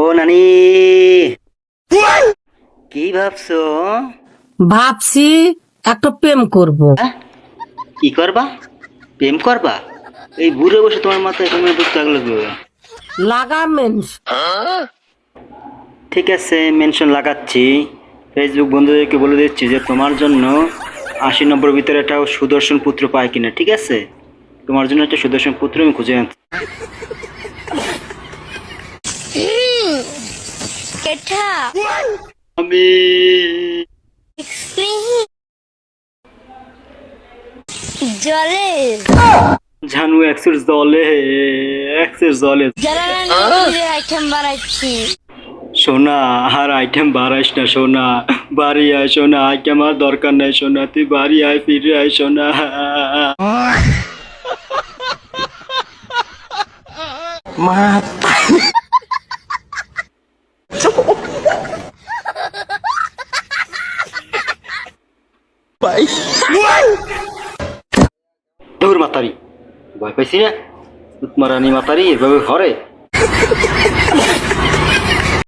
ও নানি, কি ভাবছো? ভাবছি একটা প্রেম করব। হ্যাঁ? কি করবা? প্রেম করবা? এই বুড়ো বসে তোমার মাথায় তুমি বুঝতে লাগলো কি করে? লাগামেন্স। ঠিক আছে, মেনশন লাগাচ্ছি। ফেসবুক বন্ধুদেরকে বলে দিচ্ছি যে তোমার জন্য ৮০-৯০ ভিতরে একটা সুদর্শন পুত্র পায় কিনা, ঠিক আছে? তোমার জন্য একটা সুদর্শন পুত্র আমি খুঁজে আনছি। কেঠা আমি জলে ঝানু এক্সের জলে জ্বালানি আইটেম বানাচ্ছি। সোনা, আর আইটেম বাড়াইস না সোনা। বাড়ি আয় সোনা, আইটেম আর দরকার নাই সোনা, তুই বাড়ি আয়, ফিরে আয় সোনা। তোর মাতারি, ভয় পাইছি না? মারানি মাতারি এভাবে ঘরে